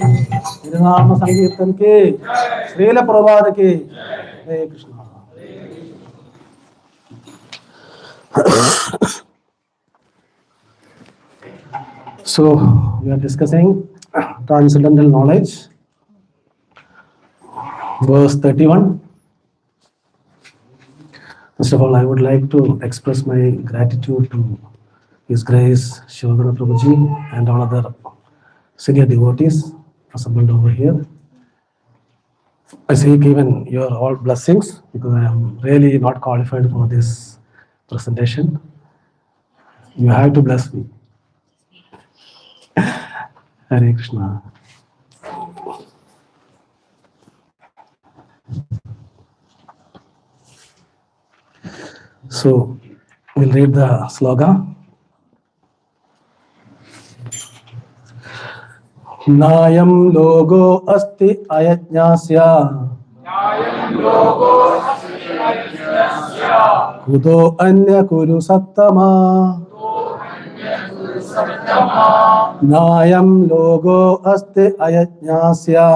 Nitya-dāsa Sankirtan ki, Srila Prabhupada ki, Hare Krishna. So, we are discussing transcendental knowledge, verse 31. First of all, I would like to express my gratitude to His Grace Sajjana Prabhuji and all other senior devotees assembled over here. I seek even your all blessings because I am really not qualified for this presentation. You have to bless me. Hare Krishna. So, we'll read the sloga. Nayam logo asti ayajnasya kudo anya kuru sattama. Nayam logo asti ayajnasya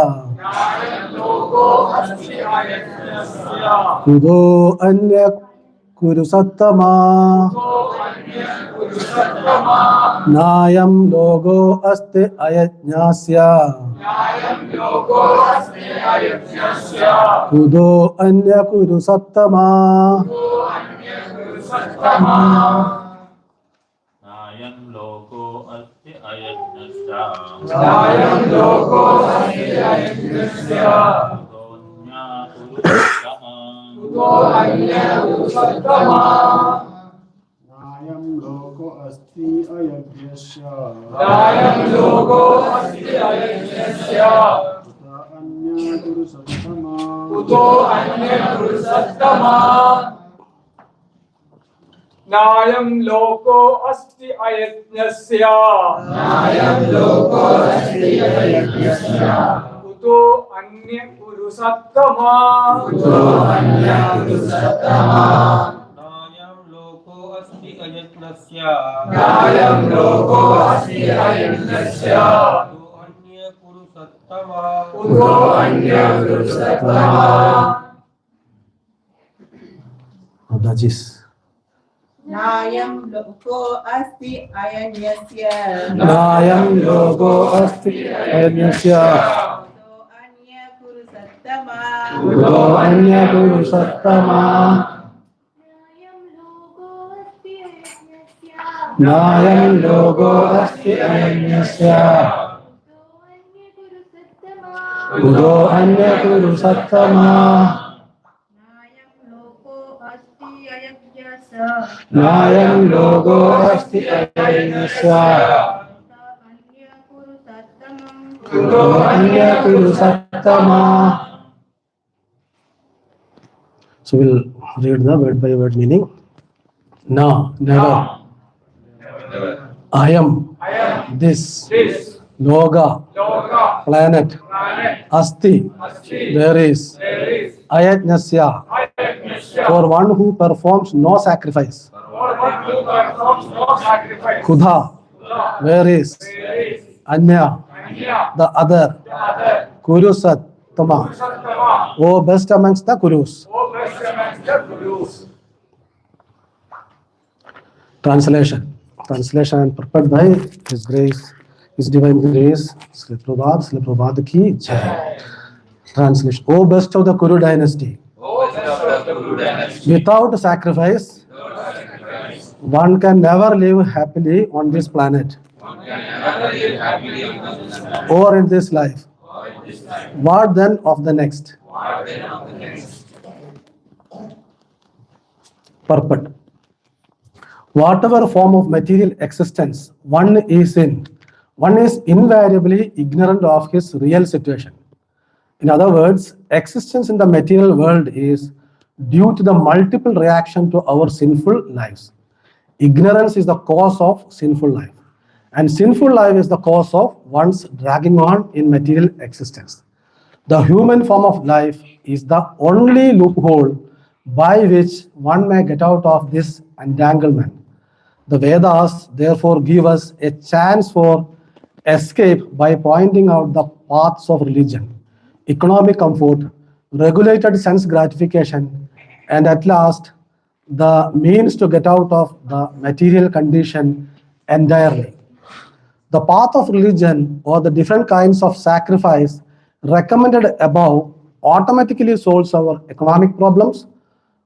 kudo anya kuru sattama. Nayam logo asti ayajnasya kudo anya kuru sattama. Nayam logo asti ayajnasya kudo anya kuru sattama. Nayam logo asti ayajnasya kudo anya kuru sattama. Nayam logo asti ayajnasya kudo anya kuru sattama. Nayam logo asti ayajnasya kudo anya kuru sattama. Dajis. Nayam logo asti ayajnasya Nayam logo asti ayajnasya kudo anya kuru sattama. kudo anya kuru sattama. Nayam logo asti ayajnasya kudo anya kuru sattama. Nayam logo asti ayajnasya kudo anya kuru sattama. So we'll read the word by word meaning. Na, never. I am this. Loga, planet. Asti, there is. Ayajnasya, for one who performs no sacrifice. Kudha, where is. Anya, the other. Kurusat, Tama, O best amongst the Kurus. Translation and prepared by His Grace, His Divine Grace, Srila Prabhupada ki Jai. Translation: O best of the Kuru dynasty, without sacrifice, one can never live happily on this planet or in this life. What then of the next? Purport: whatever form of material existence one is in, one is invariably ignorant of his real situation. In other words, existence in the material world is due to the multiple reaction to our sinful lives. Ignorance is the cause of sinful life, and sinful life is the cause of one's dragging on in material existence. The human form of life is the only loophole by which one may get out of this entanglement. The Vedas therefore give us a chance for escape by pointing out the paths of religion, economic comfort, regulated sense gratification, and at last, the means to get out of the material condition entirely. The path of religion or the different kinds of sacrifice recommended above automatically solves our economic problems.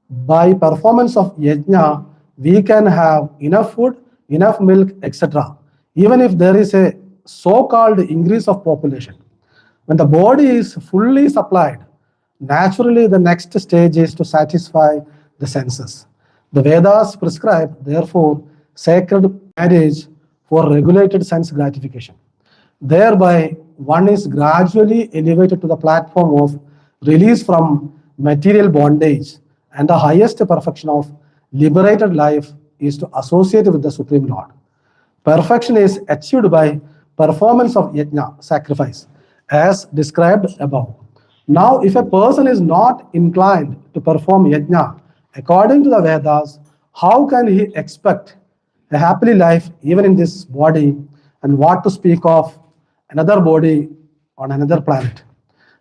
By performance of yajna, we can have enough food, enough milk, etc. Even if there is a so-called increase of population. When the body is fully supplied, naturally the next stage is to satisfy the senses. The Vedas prescribe, therefore, sacred marriage for regulated sense gratification. Thereby, one is gradually elevated to the platform of release from material bondage, and the highest perfection of liberated life is to associate with the Supreme Lord. Perfection is achieved by performance of yajna, sacrifice, as described above. Now, if a person is not inclined to perform yajna according to the Vedas, how can he expect a happily life even in this body, and what to speak of another body on another planet?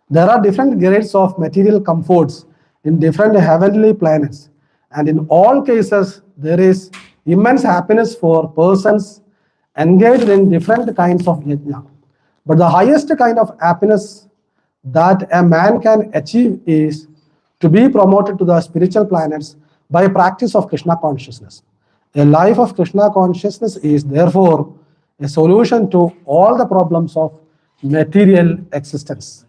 There are different grades of material comforts in different heavenly planets, and in all cases, there is immense happiness for persons engaged in different kinds of yajna. But the highest kind of happiness that a man can achieve is to be promoted to the spiritual planets by practice of Krishna consciousness. A life of Krishna consciousness is therefore a solution to all the problems of material existence.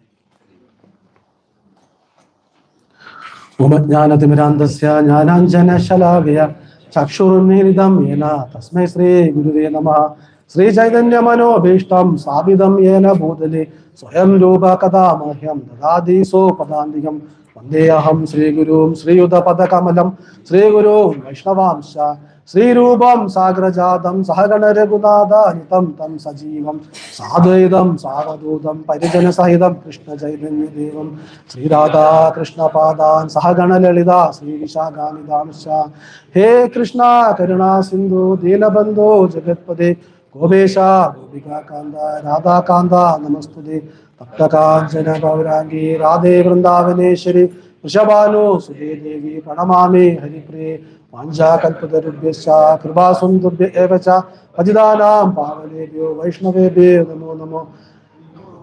Umajnanatimirandasya jnananjana-shalakaya chakshurunmilitam yena tasmai Sri Guruve Namaha. Sri Chaitanya Manobhishtam Sabidam Yena Bhutale Swayam Rupa Kadamahyam Dadadi Sopadandikam Vandeham Sri Gurum Sri Udapada Kamalam Sri Guru Vaishnavamsha Sri Rupam Sagrajadam Sahagana Regunada Nitam Tam Sajivam Sadvaidam Savadudam Parijana Sahidam Krishna Chaitanya Devam Sri Radha Krishna Padan Sahagana Lalida Sri Vishagani Damsha. He Krishna Karuna Sindhu Dinabandhu Jagatpade Gobesha Gopika Kanda Radha Kanda Namastude Tapta Kanchana Gaurangi Radhe Vrindavaneshwari Vrishabhanu Sudhe Devi Pranamami Haripre Panja Kalpatarubhyascha Kripa Sundubhya Evacha Pajidanam Pavanebhyo Vaishnavebhyo Namo Namo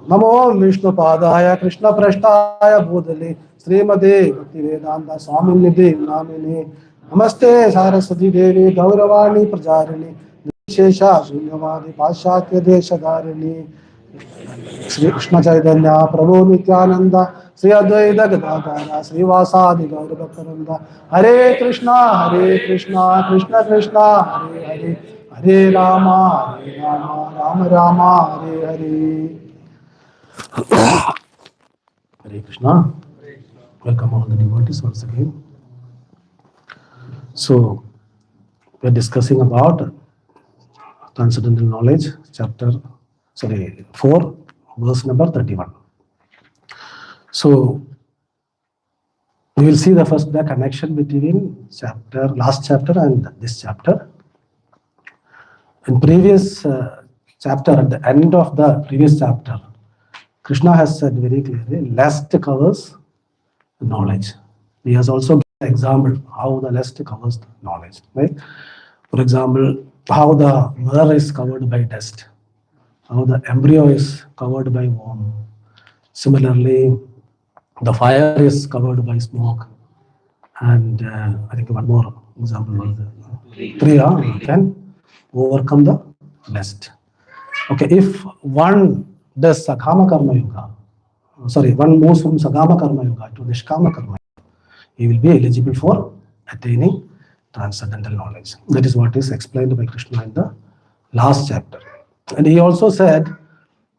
Namo Vishnu Padaya Krishna Prashtaya Bhudale Srimade Bhaktivedanta Swami Nidhi Namine Namaste Saraswati Devi Gauravani Prajarini Shesha Shunyavadi Pashatya Deshadharini Sri Krishna Chaitanya Prabhu Nitya-dāsa Sri Advaita Gadadhara Sri Vasadi Gaurabhaktavrinda. Hare Krishna Krishna Krishna Hare Hare Hare Rama Rama Rama Hare Hare. Hare Krishna. Welcome all the devotees once again. So we are discussing about transcendental knowledge, chapter 4, verse number 31. So we will see the connection between last chapter and this chapter. In previous chapter, at the end of the previous chapter, Krishna has said very clearly, lust covers knowledge. He has also given an example how the lust covers knowledge, right? For example, how the mother is covered by dust, how the embryo is covered by worm. Similarly, the fire is covered by smoke. And I think one more example was Priya can overcome the lust. Okay, if one does Sakama Karma Yoga, one moves from Sagama Karma Yoga to Nishkama Karma Yoga, he will be eligible for attaining transcendental knowledge. That is what is explained by Krishna in the last chapter. And he also said,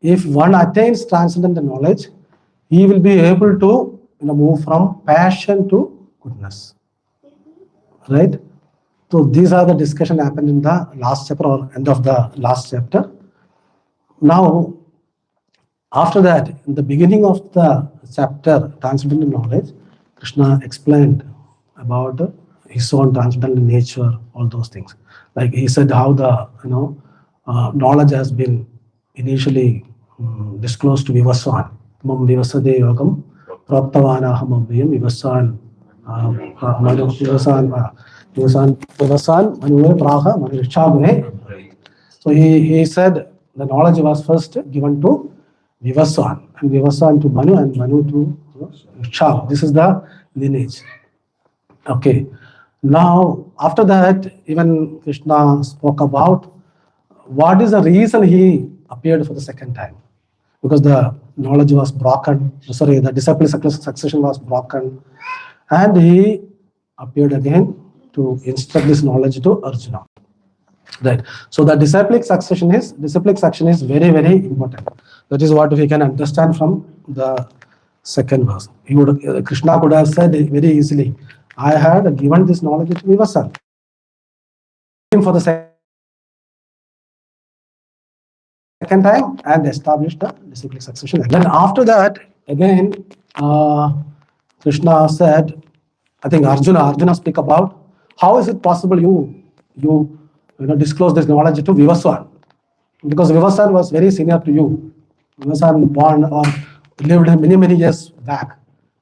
if one attains transcendental knowledge, he will be able to move from passion to goodness. Right? So these are the discussion happened in the last chapter or end of the last chapter. Now, after that, in the beginning of the chapter, transcendental knowledge, Krishna explained about his own transcendental nature, all those things. Like he said how the knowledge has been initially disclosed to Vivaswan. Mam Vivasade Yogam Praptavana Hamabhyam Vivaswan Manu Vivasan Manu Praha Manu Chabune. So he said the knowledge was first given to Vivaswan, and Vivaswan to Manu, and Manu to Chab. This is the lineage. Okay. Now, after that, even Krishna spoke about what is the reason he appeared for the second time. Because the knowledge was broken, the disciple succession was broken, and he appeared again to instruct this knowledge to Arjuna. Right. So the disciplic succession is very, very important. That is what we can understand from the second verse. Krishna could have said very easily, I had given this knowledge to Vivasan for the second time and established the disciplic succession. Then after that, again, Krishna said, I think Arjuna speak about how is it possible you disclose this knowledge to Vivaswan, because Vivaswan was very senior to you. Vivaswan born or lived many years back.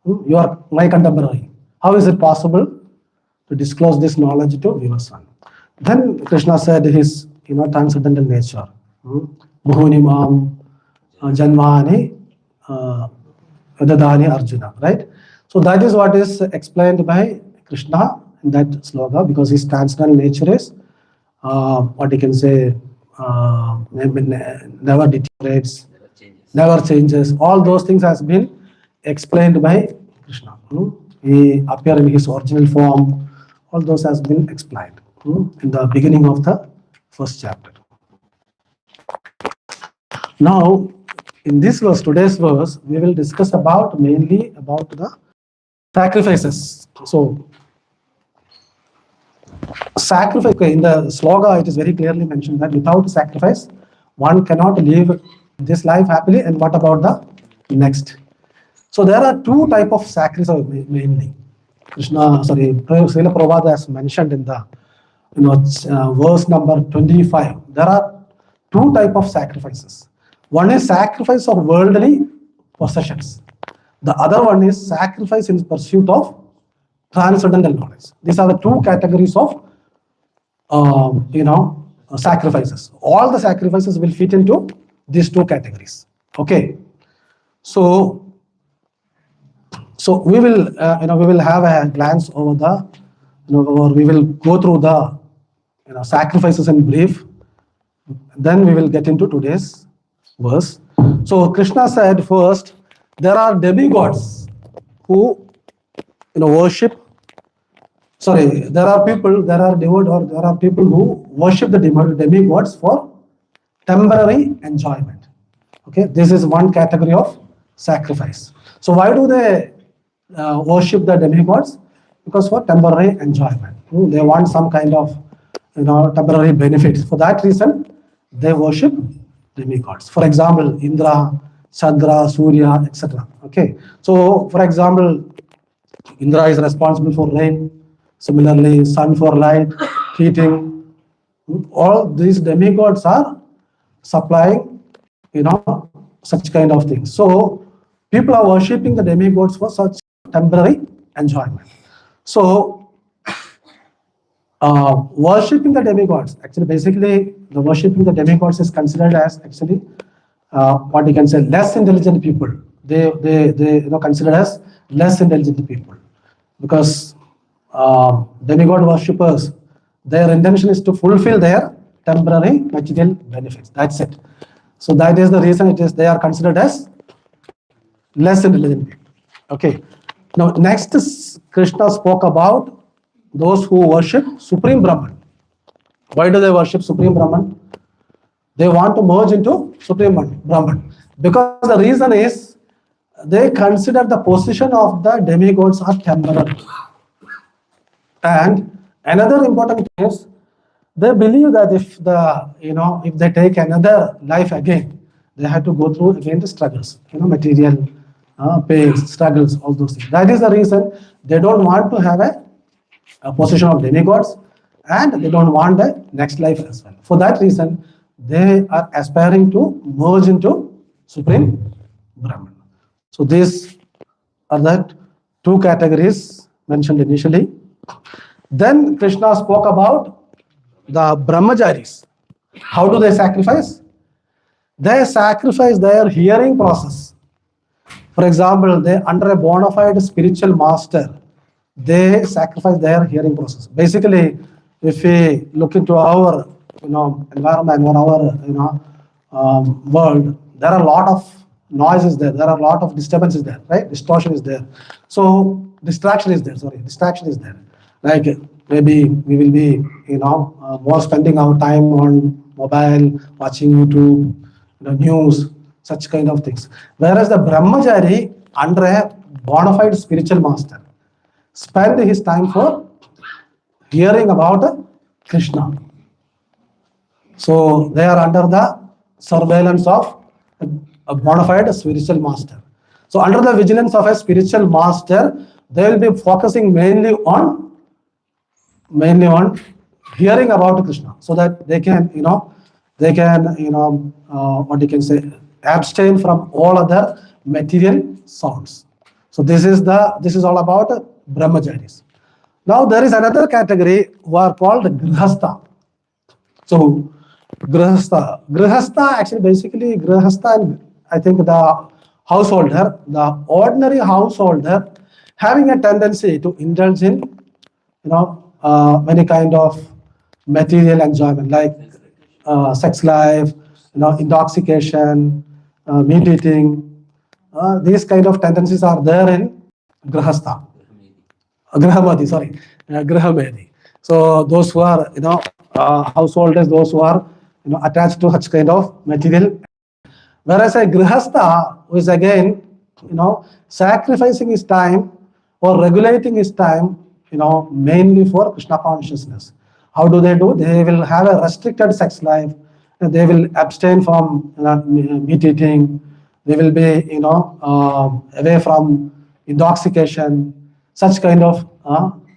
You are my contemporary. How is it possible to disclose this knowledge to Vivaswan? Then Krishna said his transcendental nature. Muhuni Mam Janmani Vedadani Arjuna. Right? So that is what is explained by Krishna in that sloka, because his transcendental nature is what you can say, never deteriorates, never changes. All those things has been explained by Krishna. He appeared in his original form. All those has been explained in the beginning of the first chapter. Now, in this verse, today's verse, we will discuss mainly about the sacrifices. So, sacrifice, in the sloka, it is very clearly mentioned that without sacrifice, one cannot live this life happily. And what about the next? So there are two types of sacrifices mainly. Srila Prabhupada has mentioned in the verse number 25. There are two types of sacrifices. One is sacrifice of worldly possessions. The other one is sacrifice in pursuit of transcendental knowledge. These are the two categories of sacrifices. All the sacrifices will fit into these two categories. Okay. So we will have a glance over the or we will go through the sacrifices in brief. Then we will get into today's verse. So Krishna said first, there are demigods who worship. Sorry, there are people who worship the demigods for temporary enjoyment. Okay, this is one category of sacrifice. So why do they worship the demigods? Because for temporary enjoyment. They want some kind of temporary benefits. For that reason, they worship demigods. For example, Indra, Chandra, Surya, etc. Okay. So, for example, Indra is responsible for rain. Similarly, sun for light, heating. All these demigods are supplying, such kind of things. So, people are worshipping the demigods for such temporary enjoyment. So, worshipping the demigods, actually, basically, the worshipping the demigods is considered as actually what you can say less intelligent people. They considered as less intelligent people, because demigod worshippers, their intention is to fulfill their temporary material benefits. That's it. So that is the reason they are considered as less intelligent people. Okay. Now next is Krishna spoke about those who worship Supreme Brahman. Why do they worship Supreme Brahman? They want to merge into Supreme Brahman. Because the reason is they consider the position of the demigods are temporary. And another important thing is they believe that if they take another life again, they have to go through again the struggles, material pains, struggles, all those things. That is the reason they don't want to have a position of demigods, and they don't want the next life as well. For that reason, they are aspiring to merge into Supreme Brahman. So these are the two categories mentioned initially. Then Krishna spoke about the brahmacharis. How do they sacrifice? They sacrifice their hearing process. For example, they under a bona fide spiritual master, they sacrifice their hearing process. Basically, if we look into our environment or our world, there are a lot of noises there. There are a lot of disturbances there, right? Distortion is there. So distraction is there. Distraction is there. Like maybe we will be more spending our time on mobile, watching YouTube, news, such kind of things. Whereas the brahmachari under a bona fide spiritual master spend his time for hearing about Krishna. So they are under the surveillance of a bona fide spiritual master. So under the vigilance of a spiritual master, they will be focusing mainly on hearing about Krishna, so that they can what you can say, abstain from all other material sounds. So this is all about brahmacharis. Now there is another category who are called grihastha. So grihastha actually basically grihastha, and I think the householder, the ordinary householder, having a tendency to indulge in many kind of material enjoyment like sex life, intoxication, meat eating. These kind of tendencies are there in grihastha. Grihamedi. So those who are householders, those who are attached to such kind of material. Whereas a grihastha who is again sacrificing his time or regulating his time mainly for Krishna consciousness. How do? They will have a restricted sex life. They will abstain from meat eating. They will be away from intoxication, such kind of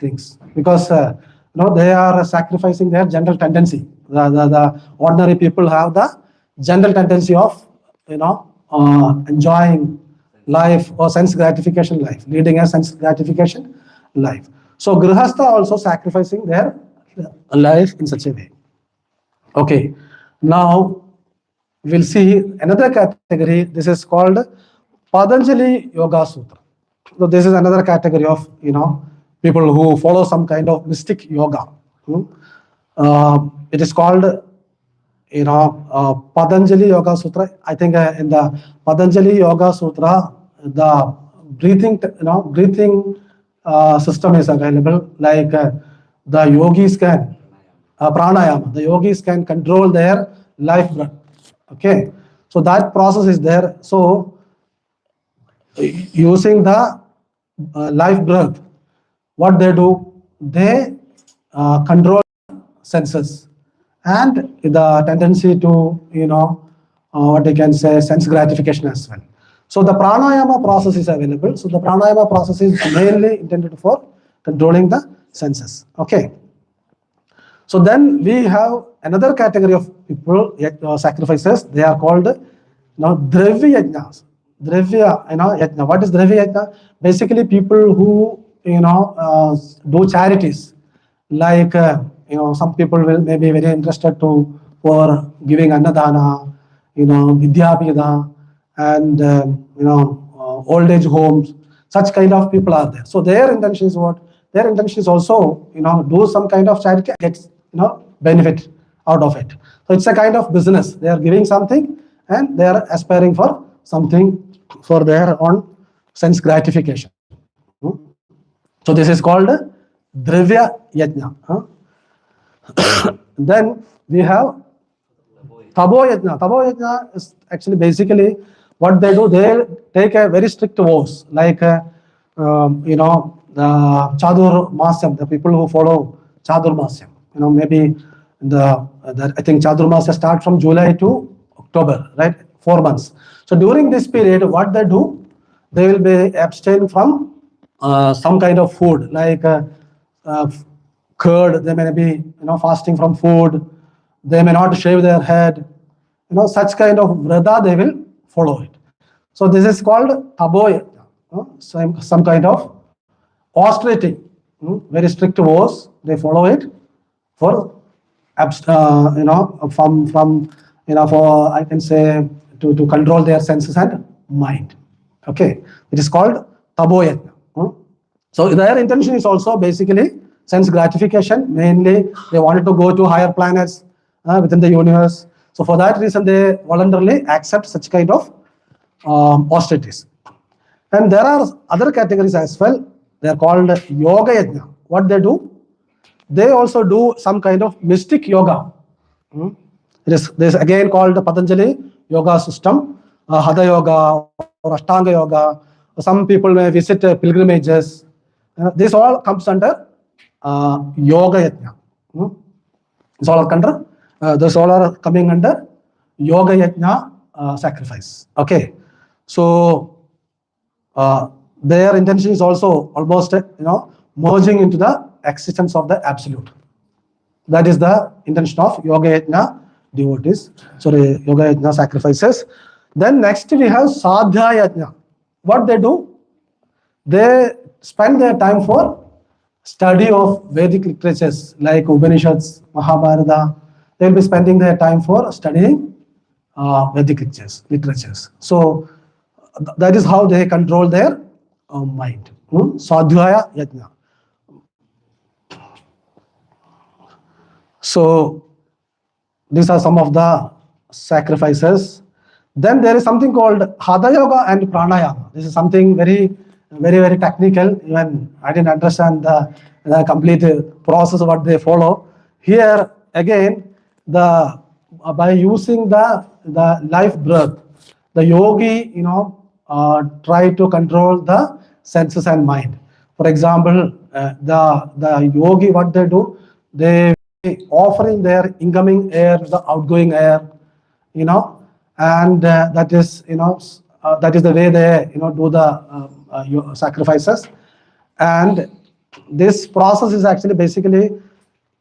things, because they are sacrificing their general tendency. The ordinary people have the general tendency of enjoying life or sense gratification life, leading a sense gratification life. So grihastha also sacrificing their life in such a way. Okay, now we'll see another category. This is called Patanjali Yoga Sutra. So this is another category of people who follow some kind of mystic yoga. It is called Patanjali Yoga Sutra. I think in the Patanjali Yoga Sutra, the breathing system is available. Like the yogis can pranayama. The yogis can control their life breath. Okay, so that process is there. So using the life breath, what they do, they control senses and the tendency to what they can say, sense gratification as well. So the pranayama process is available. So the pranayama process is mainly intended for controlling the senses. Okay. So then we have another category of people, sacrifices. They are called dravya yajnas. Dravya, yajna. What is dravya yajna? Basically, people who do charities. Like some people will may be very interested for giving annadana, vidyapida, and old age homes. Such kind of people are there. So their intention is what? Their intention is also do some kind of charity, gets benefit out of it. So it's a kind of business. They are giving something and they are aspiring for something for their own sense gratification. So this is called dravya yajna. Then we have tabo yajna. Tabo yajna is actually basically what they do. They take a very strict vows, like the Chadur Masyam, the people who follow Chadur Masyam. Maybe I think Chadur Masya start from July to October, right? 4 months. So during this period, what they do, they will be abstain from some kind of food, like curd. They may be fasting from food. They may not shave their head. Such kind of vrata they will follow it. So this is called tabo yajna, some kind of ostrating, very strict vows. They follow it for for I can say to control their senses and mind. Okay, it is called tabo yajna. So their intention is also basically sense gratification. Mainly, they wanted to go to higher planets within the universe. So for that reason, they voluntarily accept such kind of austerities. And there are other categories as well. They are called yoga yajna. What they do? They also do some kind of mystic yoga. This is again called the Patanjali yoga system, Hatha yoga or Ashtanga yoga. Some people may visit pilgrimages. This all comes under yoga yajna. This all are coming under yoga yajna sacrifice. Okay, so their intention is also almost merging into the existence of the absolute. That is the intention of yoga yajna devotees. Sorry, yoga yajna sacrifices. Then next we have sadhya yajna. What they do? They spend their time for study of Vedic literatures like Upanishads, Mahabharata. They will be spending their time for studying Vedic literatures. So that is how they control their mind. Sadhya yajna. So these are some of the sacrifices. Then there is something called Hatha yoga and pranayama. This is something very, very technical. Even I didn't understand the complete process of what they follow. Here again, by using the life breath, the yogi try to control the senses and mind. For example, the yogi, what they do, they offering their incoming air, the outgoing air, and that is the way they do the sacrifices. And this process is actually basically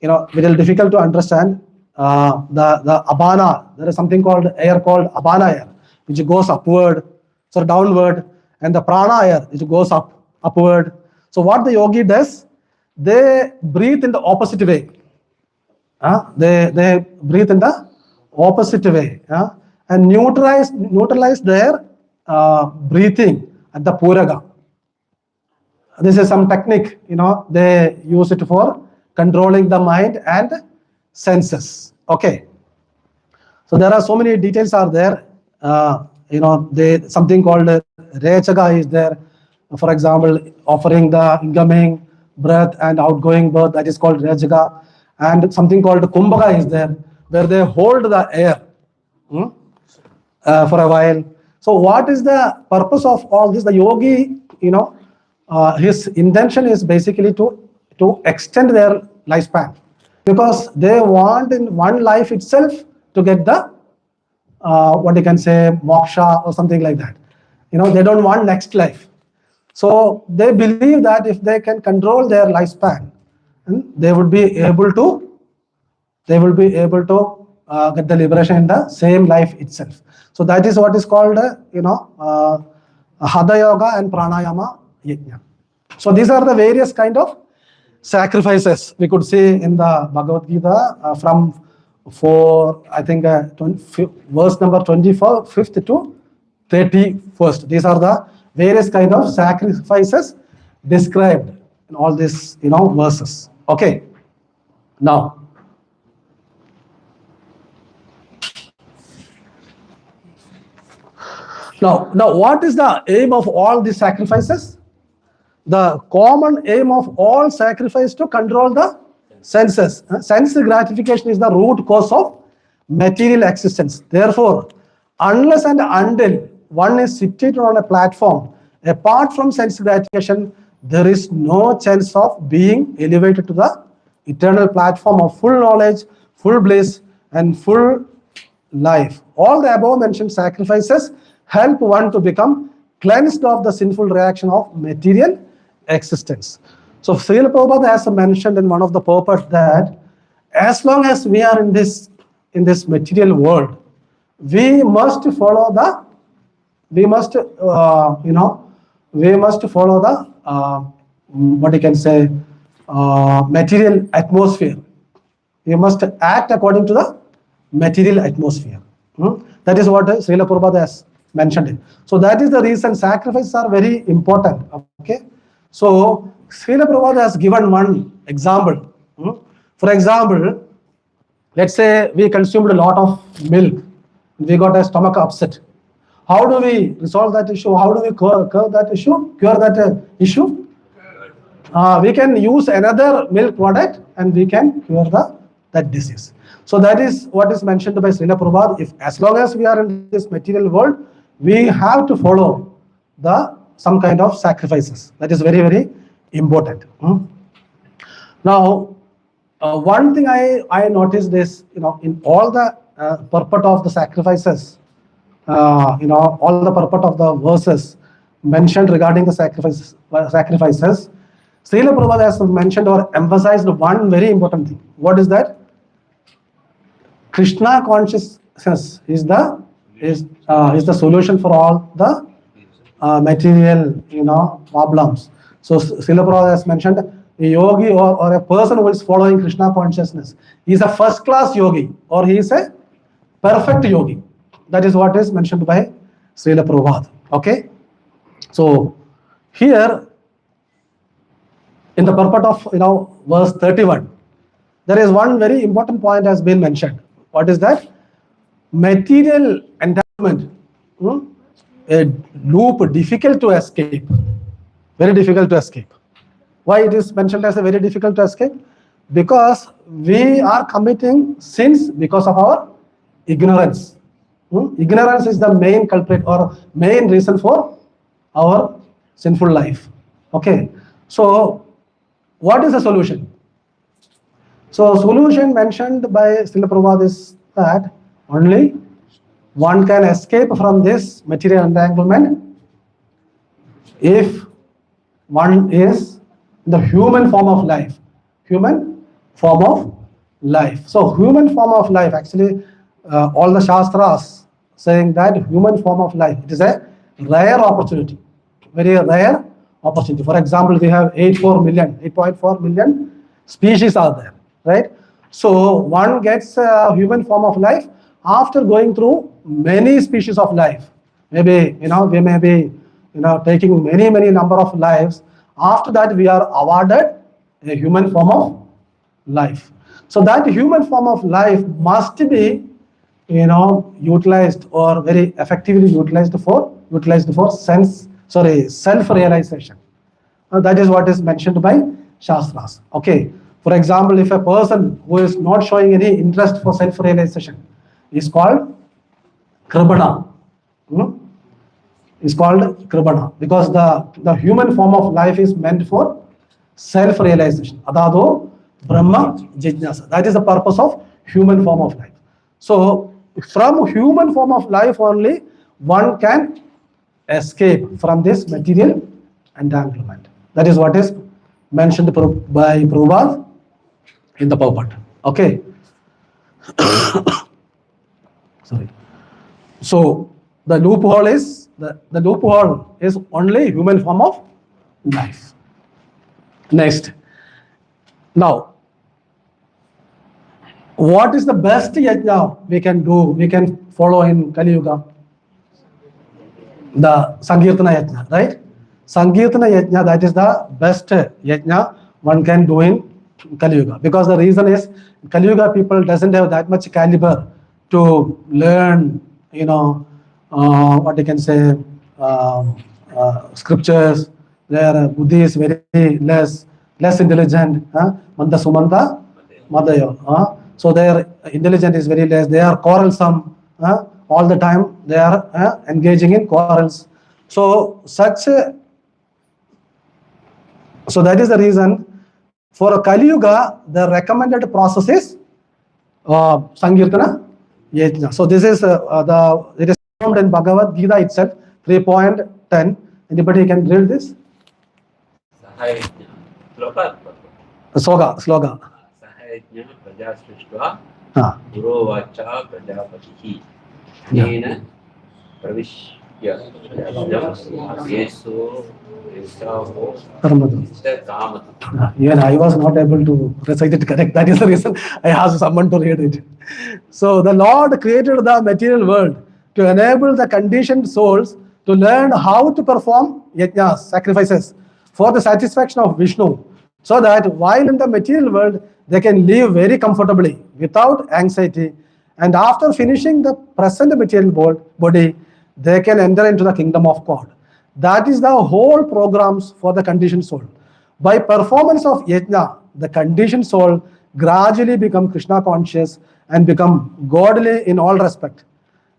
very difficult to understand. The abana, there is something called air called abana air, which goes upward, so downward, and the prana air, which goes upward. So what the yogi does, they breathe in the opposite way. They breathe in the opposite way and neutralize their breathing at the puraga. This is some technique, they use it for controlling the mind and senses. Okay. So there are so many details are there. Something called Rechaga is there. For example, offering the incoming breath and outgoing breath, that is called Rechaga. And something called Kumbhaka is there, where they hold the air for a while. So what is the purpose of all this? The yogi, his intention is basically to extend their lifespan, because they want in one life itself to get the what you can say moksha or something like that. They don't want next life. So they believe that if they can control their lifespan, they would be able to get the liberation in the same life itself. So that is what is called Hatha yoga and pranayama yajna. So these are the various kind of sacrifices we could see in the Bhagavad-gita from verse number 25th to 31st. These are the various kind of sacrifices described in all these verses. Okay. Now what is the aim of all these sacrifices? The common aim of all sacrifice to control the senses. Sense gratification is the root cause of material existence. Therefore, unless and until one is situated on a platform apart from sense gratification, there is no chance of being elevated to the eternal platform of full knowledge, full bliss, and full life. All the above mentioned sacrifices help one to become cleansed of the sinful reaction of material existence. So Srila Prabhupada has mentioned in one of the purports that as long as we are in this material world, we must follow the we must, we must follow the, what you can say, material atmosphere. We must act according to the material atmosphere. That is what Srila Prabhupada has mentioned. So that is the reason sacrifices are very important. Okay. So Srila Prabhupada has given one example. For example, let's say we consumed a lot of milk. We got a stomach upset. How do we resolve that issue? How do we cure that issue? Cure that issue? We can use another milk product and we can cure that disease. So that is what is mentioned by Srila Prabhupada. If as long as we are in this material world, we have to follow some kind of sacrifices. That is very, very important. Now, one thing I noticed is, in all the purport of the sacrifices, all the purport of the verses mentioned regarding the sacrifices, Srila Prabhupada has mentioned or emphasized one very important thing. What is that? Krishna consciousness is the solution for all the material, problems. So Srila Prabhupada has mentioned a yogi or a person who is following Krishna consciousness. He is a first-class yogi or he is a perfect yogi. That is what is mentioned by Srila Prabhupada. Okay. So here in the purport of verse 31, there is one very important point has been mentioned. What is that? Material entanglement, a loop difficult to escape, very difficult to escape. Why it is mentioned as a very difficult to escape? Because we are committing sins because of our ignorance. Ignorance is the main culprit or main reason for our sinful life. Okay. So what is the solution? So solution mentioned by Srila Prabhupada is that only one can escape from this material entanglement if one is the human form of life. Human form of life. So human form of life, actually all the Shastras saying that human form of life, it is a rare opportunity, very rare opportunity. For example, we have 8.4 million species are there, right? So one gets a human form of life after going through many species of life. Maybe, we may be, taking many number of lives. After that, we are awarded a human form of life. So that human form of life must be, utilized or very effectively utilized for self-realization. That is what is mentioned by Shastras. Okay. For example, if a person who is not showing any interest for self-realization is called Kribana. Is called Kribana because the human form of life is meant for self-realization. Adado Brahma Jijnasa. That is the purpose of human form of life. So from human form of life only one can escape from this material entanglement. That is what is mentioned by Prabhupada in the purport. Okay. Sorry. So the loophole is only human form of life. Next. Now, what is the best yajna we can do? We can follow in Kali Yuga. The Sankirtana yajna, right? Sankirtana yajna, that is the best yajna one can do in Kali Yuga. Because the reason is Kali Yuga people doesn't have that much caliber to learn, what you can say, scriptures. Their buddhi is very less intelligent. Manda sumanta madayo. So their intelligence is very less. They are quarrelsome. All the time they are engaging in quarrels. So that is the reason for Kali Yuga the recommended process is Sankirtana Yajna. So this is it is formed in Bhagavad-gita itself, 3.10. Anybody can read this? Sloga. Sahayajna praja srishtva purovacha prajapatihi Nena Yes. Yesu, Yesavo, Karmadam. Kamat. Even I was not able to recite it correct. That is the reason I asked someone to read it. So the Lord created the material world to enable the conditioned souls to learn how to perform yajnas, sacrifices, for the satisfaction of Vishnu, so that while in the material world they can live very comfortably without anxiety, and after finishing the present material body, they can enter into the kingdom of God. That is the whole programs for the conditioned soul. By performance of yajna, the conditioned soul gradually become Krishna conscious and become godly in all respect.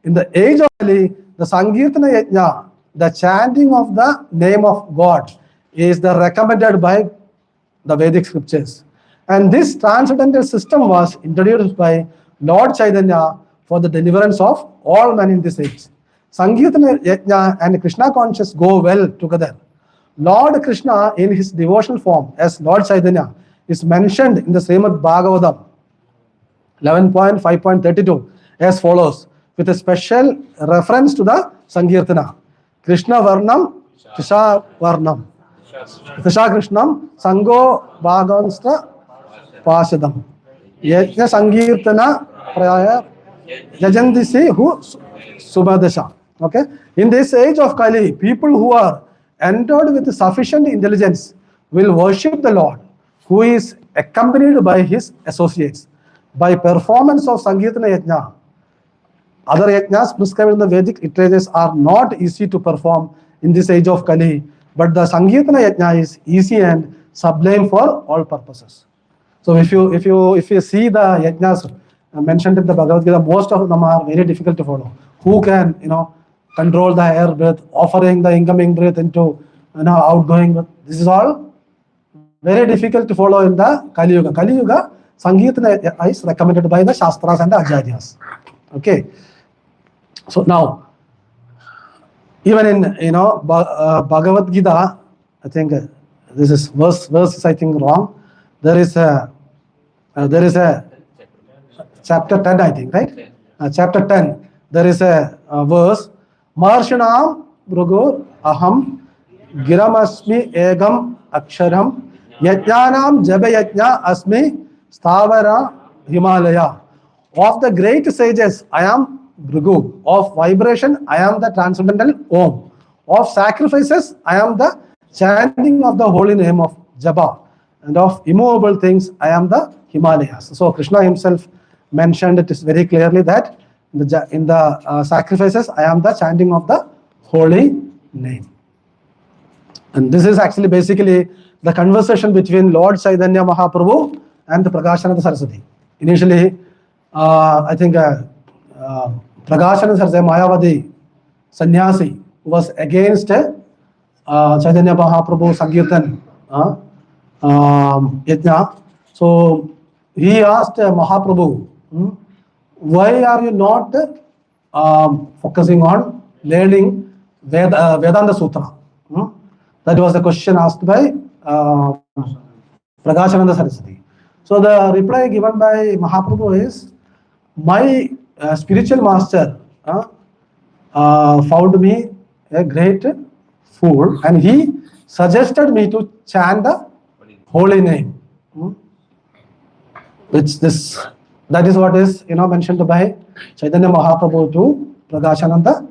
In the age of Kali, the Sankirtana yajna, the chanting of the name of God, is the recommended by the Vedic scriptures. And this transcendental system was introduced by Lord Chaitanya for the deliverance of all men in this age. Sankirtana yajna and Krishna consciousness go well together. Lord Krishna in his devotional form as Lord Chaitanya is mentioned in the Srimad Bhagavatam 11.5.32 as follows, with a special reference to the Sankirtana. Krishna Varnam, Tisha Varnam. Tisha Krishnam, Sango Bhagavansta Pasadam. Yajna Sankirtana Praya Yajandisi Hu Subhadasha. Okay. In this age of Kali, people who are endowed with sufficient intelligence will worship the Lord, who is accompanied by his associates. By performance of Sankirtana Yajna, other yajnas prescribed in the Vedic literatures are not easy to perform in this age of Kali, but the Sankirtana Yajna is easy and sublime for all purposes. So if you see the yajnas mentioned in the Bhagavad-gita, most of them are very difficult to follow. Who can control the air breath, offering the incoming breath into outgoing breath? This is all very difficult to follow in the Kali Yuga. Kali Yuga, Sankirtana is recommended by the Shastras and the Acharyas. Okay. So now, even in Bhagavad-gita, I think this is verse is I think wrong. There is a chapter 10, I think, right? Chapter 10. There is a verse. Marshanam Bhrugur Aham Giramasmi Egam Aksharam Yajnanam Jabayajna Asmi Stavara Himalaya. Of the great sages, I am Bhrigu. Of vibration, I am the transcendental Om. Of sacrifices, I am the chanting of the holy name of Japa. And of immovable things, I am the Himalayas. So Krishna himself mentioned it is very clearly that in the sacrifices, I am the chanting of the holy name. And this is actually basically the conversation between Lord Chaitanya Mahaprabhu and the Prakashananda Saraswati. Initially, I think Prakashananda Saraswati, Mayavadi, Sannyasi, was against Chaitanya Mahaprabhu Sankirtan Yajna. So he asked Mahaprabhu, why are you not focusing on learning Vedanta Sutra? That was the question asked by Prakashananda Saraswati. So the reply given by Mahaprabhu is, my spiritual master found me a great fool and he suggested me to chant the holy name. That is what is mentioned by Chaitanya Mahaprabhu to Prakashananda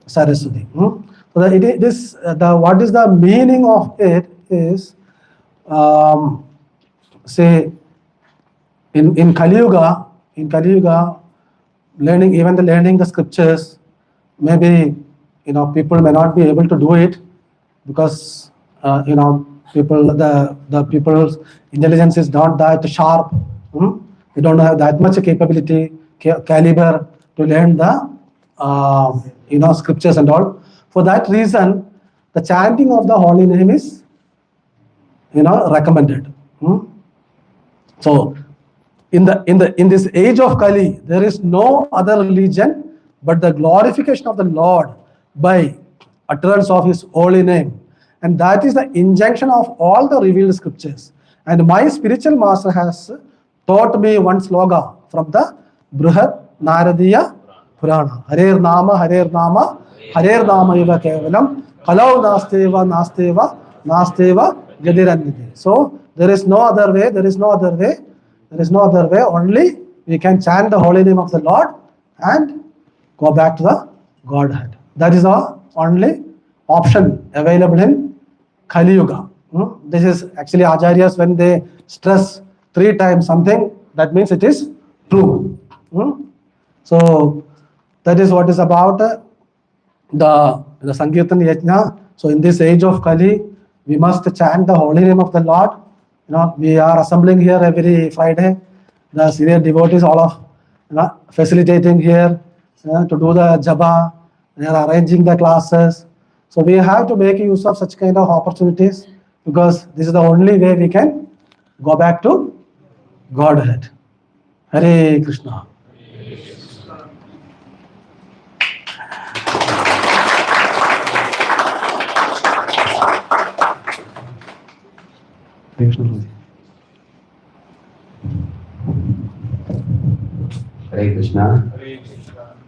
Saraswati. So what is the meaning of it is, say in Kali Yuga, learning the scriptures, maybe people may not be able to do it because the people's intelligence is not that sharp. They don't have that much capability, caliber to learn the scriptures and all. For that reason, the chanting of the holy name is recommended. So in this age of Kali, there is no other religion but the glorification of the Lord by utterance of his holy name. And that is the injunction of all the revealed scriptures. And my spiritual master has taught me one sloga from the Brihad Naradiya Purana. Harer Nama Harer Namaiva Kevalam, Kalau Nasteva Gadiranyate. So there is no other way, only we can chant the holy name of the Lord and go back to the Godhead. That is our only option available in Kali Yuga. This is actually Acharyas, when they stress 3 times something, that means it is true. So that is what is about the Sankirtan Yajna. So in this age of Kali, we must chant the holy name of the Lord. We are assembling here every Friday. The senior devotees, all of facilitating here to do the japa. They are arranging the classes. So we have to make use of such kind of opportunities, because this is the only way we can go back to Godhead. Hare Krishna. Hare Krishna.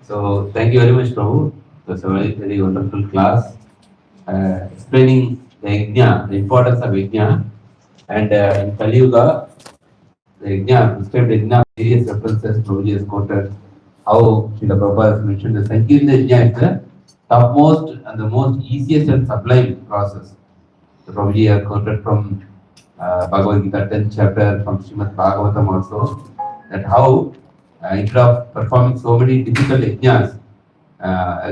So thank you very much, Prabhu. It was a very, very wonderful class explaining the yajna, the importance of yajna. And in Kali Yuga, the yajna, described yajna, various references Prabhuji has quoted, how Srila Prabhupada has mentioned the Sankirtan yajna is the topmost and the most easiest and sublime process. So Prabhuji has quoted from Bhagavad-gita 10th chapter, from Srimad Bhagavatam also, that how instead of performing so many difficult yajnas,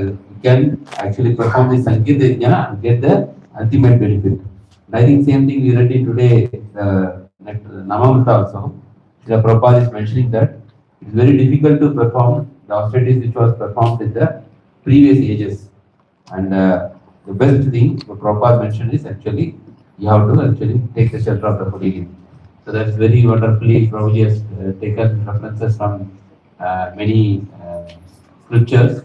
you can actually perform the Sankirtan yajna and get the ultimate benefit. And I think same thing we read in today, the Namamrita also. Srila Prabhupada is mentioning that it is very difficult to perform the austerities which was performed in the previous ages. And the best thing what Prabhupada mentioned is actually you have to actually take the shelter of the holy name. So that's very wonderfully Prabhuji has taken references from many scriptures,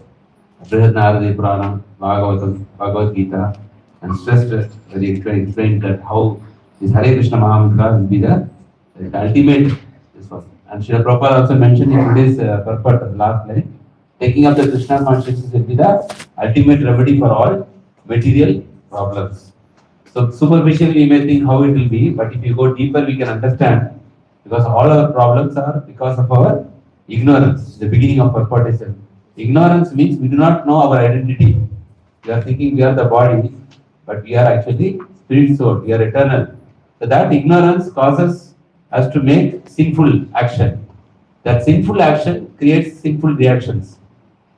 Brihad Purana, Bhagavatam, Bhagavad-gita, and stressed very explained that how this Hare Krishna Mahamantra will be the ultimate this one. And Srila Prabhupada also mentioned in today's purport, last line, taking up the Krishna consciousness will be the ultimate remedy for all material problems. So superficially we may think how it will be, but if you go deeper we can understand, because all our problems are because of our ignorance. The beginning of purport is ignorance means we do not know our identity. We are thinking we are the body, but we are actually spirit soul, we are eternal. So that ignorance causes us to make sinful action. That sinful action creates sinful reactions.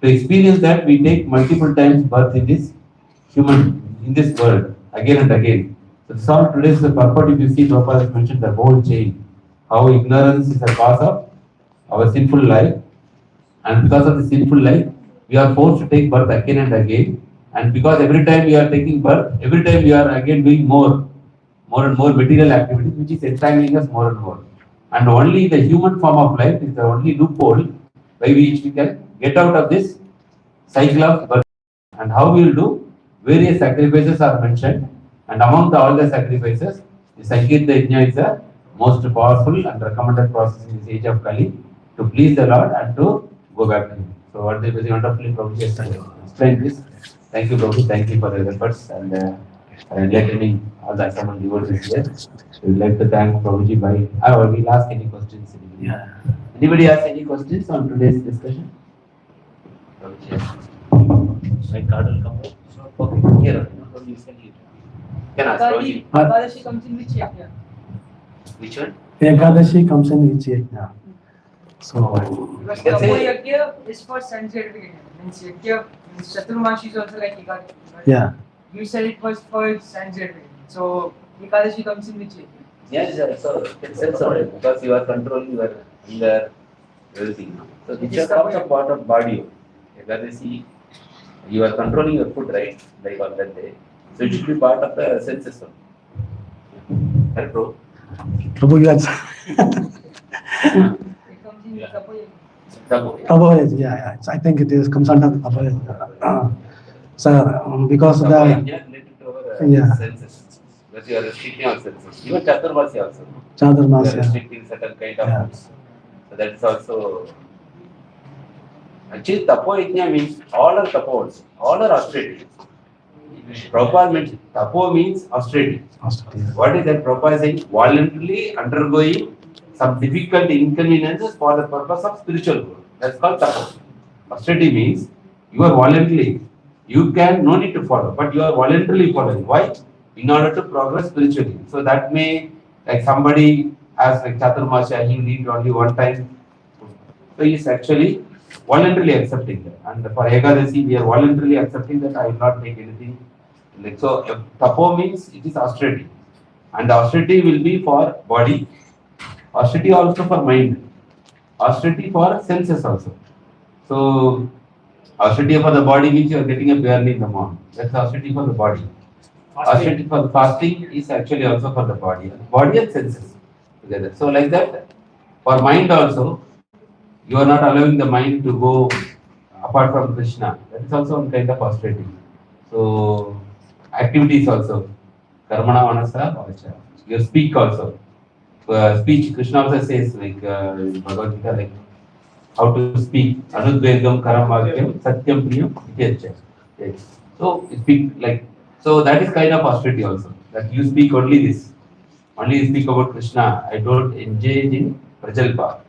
To experience that, we take multiple times birth in this world, again and again. So this all today's purport, if you see, Prabhupada has mentioned the whole chain, how ignorance is the cause of our sinful life, and because of the sinful life, we are forced to take birth again and again. And because every time we are taking birth, every time we are again doing more and more material activities, which is entangling us more and more. And only the human form of life is the only loophole by which we can get out of this cycle of birth. And how we will do? Various sacrifices are mentioned, and among all the sacrifices, the Sankirtan Yajna is the most powerful and recommended process in this age of Kali to please the Lord and to go back to Him. So what they very wonderfully Prabhuji has explained this. Thank you, Prabhu. Thank you for your efforts and enlightening all the assembled devotees here. We would like to thank Prabhuji by. We'll ask any questions. Anybody has any questions on today's discussion? My card will come. Okay, here. You can ask Prabhuji. Ekadashi comes in which yajna? Which one? Ekadashi comes in which yajna? So, Because Tapo yajna is for sun certification. Means yajna, means Chaturmashi is also like Ekadashi. yeah. You said it was for sun certification. So Ekadashi comes in which yajna? Yes, sir. So it's sensory because you are controlling your finger, everything. So which becomes a part of body. Ekadashi, you are controlling your food, right? Like on that day. So it should be part of the sense system. Right, bro? Prabhu, you answer. It comes in Tapo yajna. Tapo yajna, yeah. I think it is comes under Tapo yajna. So because Tapo the yajna related to our yeah. senses. Because you are restricting our senses. Even Chaturmasi also. You Chaturmasi, are restricting certain kind of foods. So that is also Actually, tapo yajna means all are tapos, all are austerity. Prabhupada means tapo means austerity. What is that? Prabhupada is saying voluntarily undergoing some difficult inconveniences for the purpose of spiritual growth. That's called tapo. Austerity means you are voluntarily, you can no need to follow, but you are voluntarily following. Why? In order to progress spiritually. So that may, like somebody has like Chaturmasya, he read only one time. So he is actually voluntarily accepting that. And for Ekadasi, we are voluntarily accepting that I will not take anything. Like so, tapo means it is austerity, and the austerity will be for body, austerity also for mind, austerity for senses also. So, austerity for the body means you are getting up early in the morning. That's austerity for the body. Austerity for the fasting is actually also for the body and senses together. So, like that, for mind also, you are not allowing the mind to go apart from Krishna. That is also one kind of austerity. So, activities also. Karmana manasa vacha. Your speak also. Speech, Krishna also says like in Bhagavad-gita, like how to speak. Anudvedam karam vakyam satyam priyam ityachya. Yes. So, speak like, so that is kind of austerity also. That you speak only this. Only you speak about Krishna. I don't engage in prajalpa.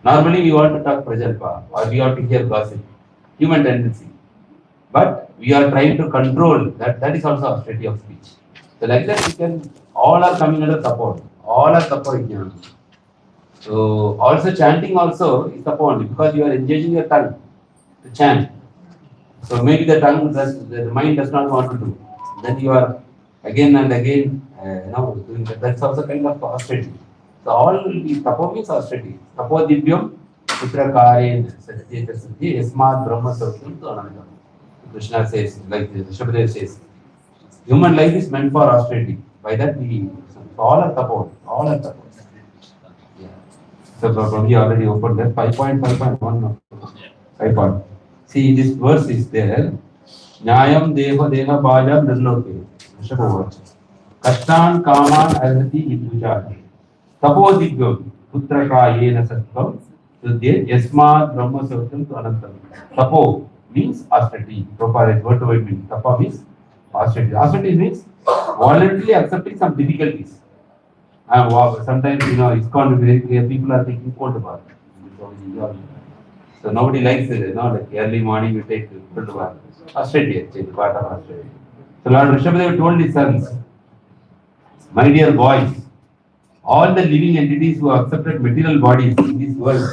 Normally we want to talk prajalpa or we want to hear gossip. Human tendency. But we are trying to control that. That is also austerity of speech. So like that, we can, all are coming under support. All are support. So also chanting also is support because you are engaging your tongue to chant. So maybe the tongue does, the mind does not want to do. Then you are again and again, doing that. That's also kind of austerity. So all will be tapo means austerity. Tapo divyam putra karen satyeta siddhi yasmat brahma saukyam to anandam. Krishna says, like Shabda says, human life is meant for austerity. By that we, all are tapo, all are tapo. Yeah. So probably already opened that 5.5.1. 5 point. See, this verse is there. Nyayam deha deha bhajam nirloke. Shabda. Kashtan kaman arhati vidujati. Tapo divyam putra ka yena sattvam. So there, yasmat brahma saukyam to anantam. Tapo means austerity. Prabhupada is word to word meaning. Tapa means austerity. Austerity means voluntarily accepting some difficulties. And sometimes, ISKCON is very clear, people are taking cold bath. So nobody likes it, like early morning you take cold bath. Austerity, actually, part of austerity. So Lord Rishabhadeva told his sons, my dear boys, all the living entities who have accepted material bodies in this world,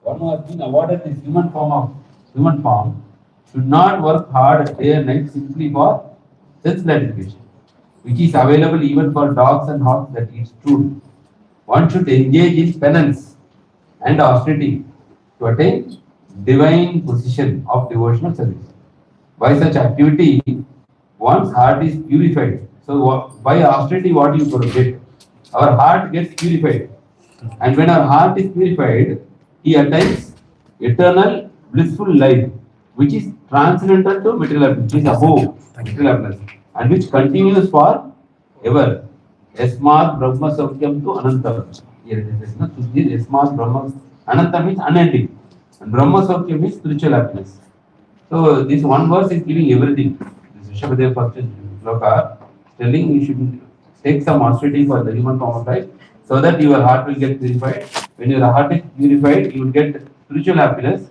one who has been awarded this human form, should not work hard day and night simply for sense gratification, which is available even for dogs and hogs that eat food. One should engage in penance and austerity to attain divine position of devotional service. By such activity, one's heart is purified. So by austerity, what do you get? Our heart gets purified. And when our heart is purified, he attains eternal blissful life, which is transcendental to material happiness, which is above material happiness, and which continues for ever. Yasmat Brahma Saukyam to Anantam. Here it is. Yasmat Brahma Anantam means unending. And Brahma Saukyam means spiritual happiness. So this one verse is giving everything. This Rishabhadeva first sloka telling you should take some austerity for the human form of life so that your heart will get purified. When your heart is purified, you will get spiritual happiness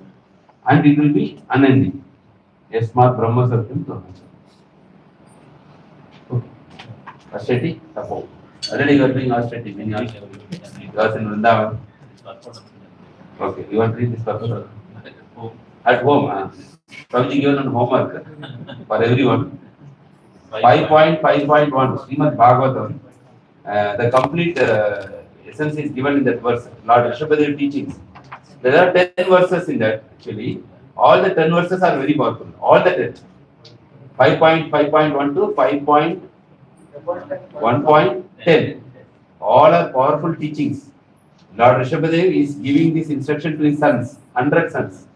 and it will be unending. Yasmat Brahma Satyam to okay. Austerity, support. Already you are doing austerity. Many austerity. You are in Vrindavan. Okay, you want to read this purpose? At home, Prabhuji given on homework for everyone. 5.5.1 Srimad Bhagavatam. The complete essence is given in that verse. Lord Rishabhadeva teachings. There are 10 verses in that actually. All the 10 verses are very powerful. All the 10. 5.5.1 to 5.1.10. All are powerful teachings. Lord Rishabhadeva is giving this instruction to his sons, 100 sons.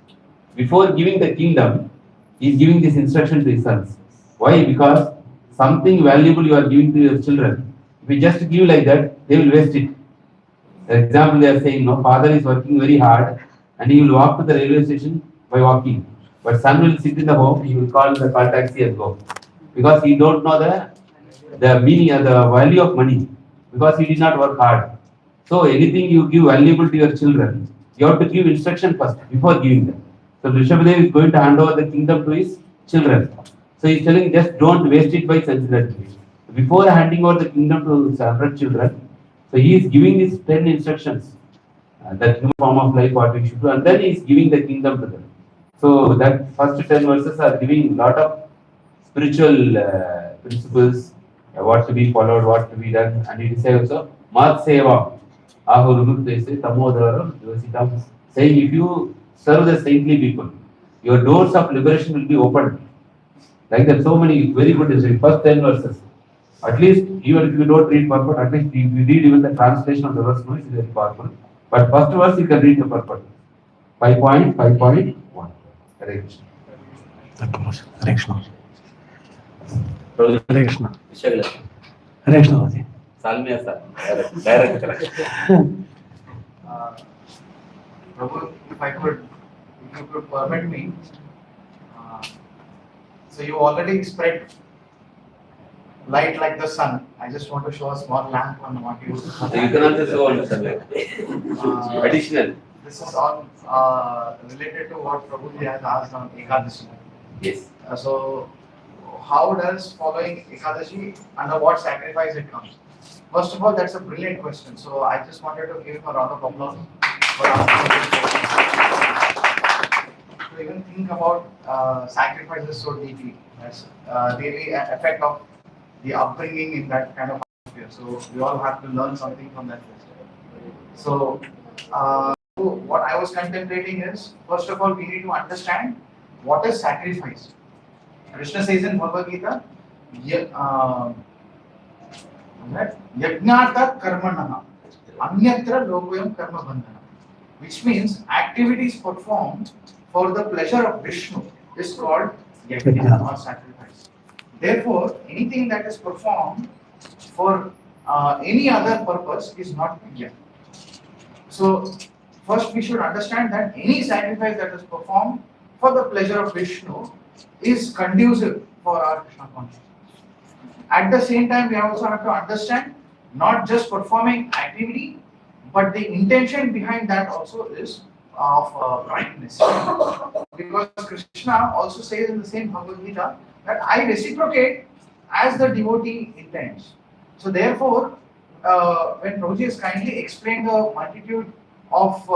Before giving the kingdom, he is giving this instruction to his sons. Why? Because something valuable you are giving to your children. If you just give like that, they will waste it. For example, they are saying, no, father is working very hard and he will walk to the railway station by walking. But son will sit in the home, he will call taxi and go. Because he don't know the meaning or the value of money. Because he did not work hard. So anything you give valuable to your children, you have to give instruction first before giving them. So Rishabhadev is going to hand over the kingdom to his children. So he is telling just don't waste it by sensitivity. Before handing over the kingdom to his 100 children, so he is giving these 10 instructions. That new form of life what we should do, and then he is giving the kingdom to them. So that first 10 verses are giving lot of spiritual principles, what to be followed, what to be done, and it is also Mat Seva, Ahurur, they say, Tamodaram, Jositam, saying if you serve the saintly people, your doors of liberation will be opened. Like that, so many very good is first 10 verses. At least, even if you don't read purport, at least if you read even the translation of the verse, no, it is very powerful. But first verse you can read the purport. 5.5.1. Hare Krishna. Hare Krishna. Prabhu, Hare Krishna. Vishagala. Hare Krishna. Bhati. Salmiya sir. Direct. Prabhu, if you could permit me, so you already spread light like the sun. I just want to show a small lamp on what you. So you can also show on the sunlight. Additional. This is all related to what Prabhuji has asked on Ekadashi. Yes. So, how does following Ekadashi, under what sacrifice it comes? First of all, that's a brilliant question. So, I just wanted to give him a round of applause for asking this question. To even think about sacrifices so deeply, that's really an effect of the upbringing in that kind of atmosphere. So, we all have to learn something from that festival. So, what I was contemplating is, first of all, we need to understand what is sacrifice. Krishna says in Bhagavad-gita, Yajnata karmanaha, anyatra lokoyam karma bandhana, which means activities performed for the pleasure of Vishnu is called yajna or sacrifice. Therefore, anything that is performed for any other purpose is not yajna. So, first we should understand that any sacrifice that is performed for the pleasure of Vishnu is conducive for our Krishna consciousness. At the same time, we also have to understand not just performing activity, but the intention behind that also is of brightness. Because Krishna also says in the same Bhagavad-gita that I reciprocate as the devotee intends. So therefore, when Prabhuji has kindly explained the multitude of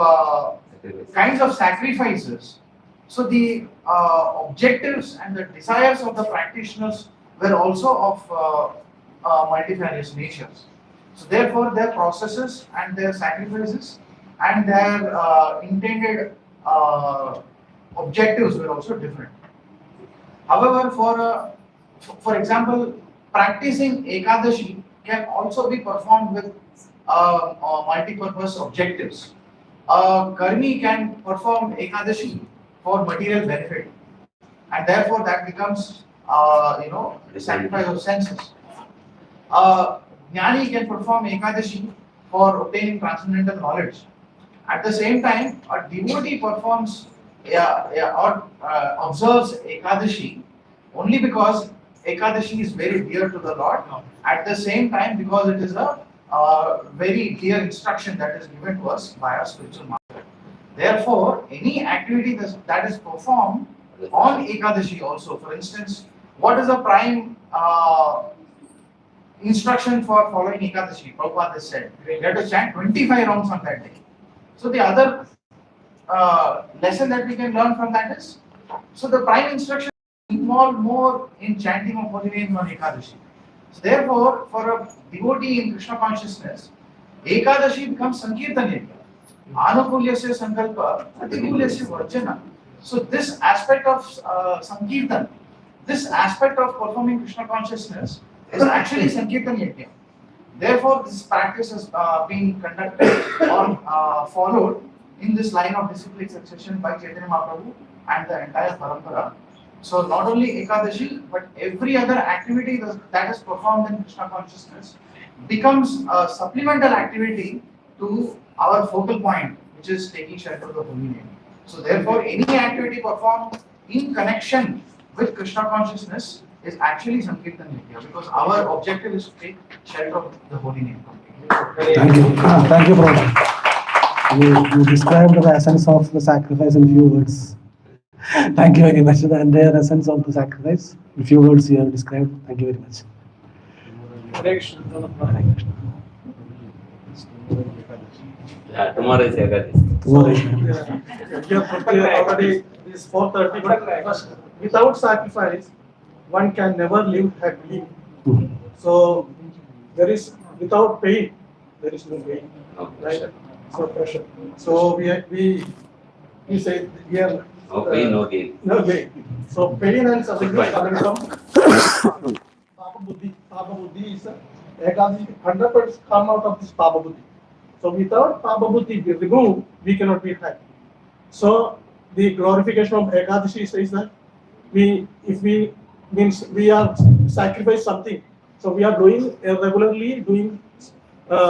kinds of sacrifices, so the objectives and the desires of the practitioners were also of multifarious natures. So therefore, their processes and their sacrifices and their intended objectives were also different. However, for example, practicing Ekadashi can also be performed with multi-purpose objectives. Karmi can perform Ekadashi for material benefit, and therefore that becomes sacrifice of senses. Jnani can perform Ekadashi for obtaining transcendental knowledge. At the same time, a devotee performs or observes Ekadashi only because Ekadashi is very dear to the Lord. At the same time, because it is a very dear instruction that is given to us by our spiritual master. Therefore, any activity that is performed on Ekadashi also, for instance, what is the prime instruction for following Ekadashi? Prabhupada has said, you have to chant 25 rounds on that day. So the other lesson that we can learn from that is, so the prime instruction involve more in chanting of holy names on Ekadashi. So therefore, for a devotee in Krishna consciousness, Ekadashi becomes Sankirtan Yajna. Anukulyasya Sankalpa, Atikulyasya Varjana. So this aspect of Sankirtan, this aspect of performing Krishna consciousness is actually Sankirtan Yajna. Therefore, this practice is being conducted or followed in this line of disciplic succession by Chaitanya Mahaprabhu and the entire Parampara. So not only Ekadashi, but every other activity that is performed in Krishna consciousness becomes a supplemental activity to our focal point, which is taking shelter of the holy name. So therefore, any activity performed in connection with Krishna consciousness is actually Sankirtan Nitya, because our objective is to take shelter of the holy name completely. Thank you. Thank you, Prabhupada. You described the essence of the sacrifice in few words. Thank you very much. The entire essence of the sacrifice in few words you have described. Thank you very much. Hare Krishna. Yeah, tomorrow is Ekadashi. Tomorrow. We have prepared already this 4:30, but without sacrifice, one can never live happily. So there is, without pain, there is no gain, right? So pressure. So we say we are No pain, no gain. no gain. So pain and suffering is coming from Papa Buddhi. Papa Buddhi is Ekadashi 100% come out of this Papa Buddhi. So without Papa Buddhi be removed, we cannot be happy. So the glorification of Ekadashi says that if we means we are sacrifice something. So we are doing regularly doing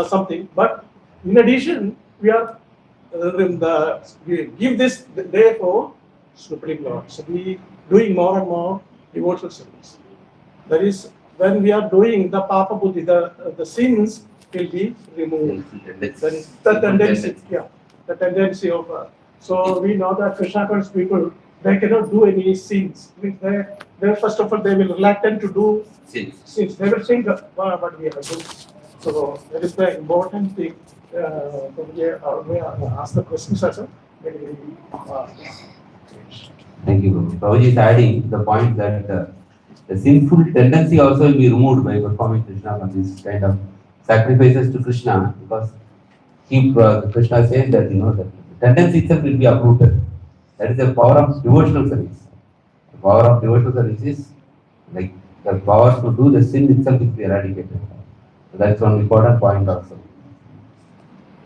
something, but in addition we are we give this day for Supreme Lord. So we doing more and more devotional service. That is when we are doing the Papa Buddhi, the sins will be removed. The tendency, yeah, the tendency of. So we know that Krishna conscious people, they cannot do any sins. They first of all they will reluctant to do sins. They will think what we are doing. So that is the important thing. We ask the questions also. Thank you, Prabhuji. Prabhuji is adding the point that the sinful tendency also will be removed by performing Krishna on this kind of sacrifices to Krishna, because Krishna says that the tendency itself will be uprooted. That is the power of devotional service. The power of devotional service is like the power to do the sin itself will be eradicated. So that's one important point also.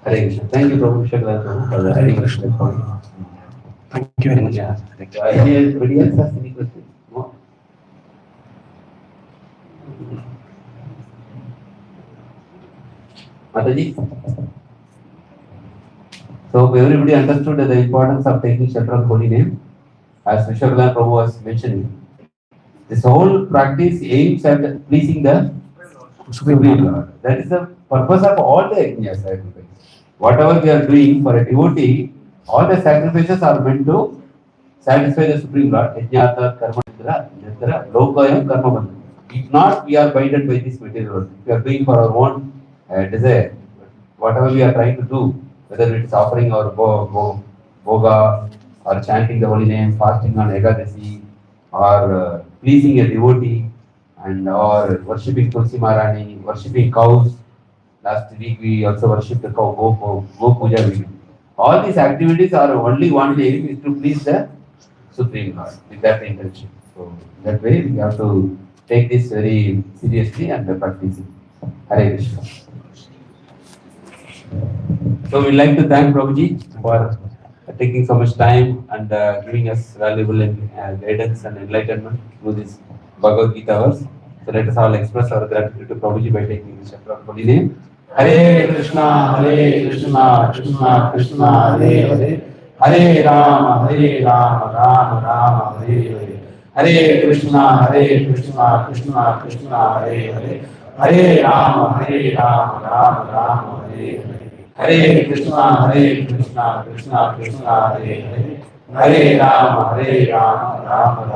Hare Krishna. Thank you, Prabhu Shakla Prabhu, for adding this point. Thank you very much. Yeah. Anybody else has any questions? No? Mataji? So everybody understood the importance of taking shelter of holy name. As Vishwakala Prabhu was mentioning, this whole practice aims at pleasing the Supreme Lord. That is the purpose of all the yajnas, sacrifices. Whatever we are doing for a devotee, all the sacrifices are meant to satisfy the Supreme Lord. Yajnata, karma, nitra, lokayam, karma bandhana. If not, we are binded by this material world. If we are doing for our own desire, whatever we are trying to do, whether it is offering our boga, or chanting the holy name, fasting on Ekadashi, or pleasing a devotee, and or worshipping Tulsi Maharani, worshipping cows. Last week we also worshipped the cow, go puja. All these activities are only one aim, is to please the Supreme Lord with that intention. So that way we have to take this very seriously and practice it. Hare Krishna. So we'd like to thank Prabhuji for taking so much time and giving us valuable guidance and enlightenment through this Bhagavad-gita verse. So let us all express our gratitude to Prabhuji by taking the chapter of holy name. Hare Krishna, Krishna Krishna, Hare Hare, Hare Rama, Rama Rama, Hare Hare. Hare Krishna, Krishna Krishna, Hare Hare, Hare Rama, Rama Rama, Hare Hare. Hare Krishna, Krishna Krishna, Hare Hare, Hare Rama, Rama Rama.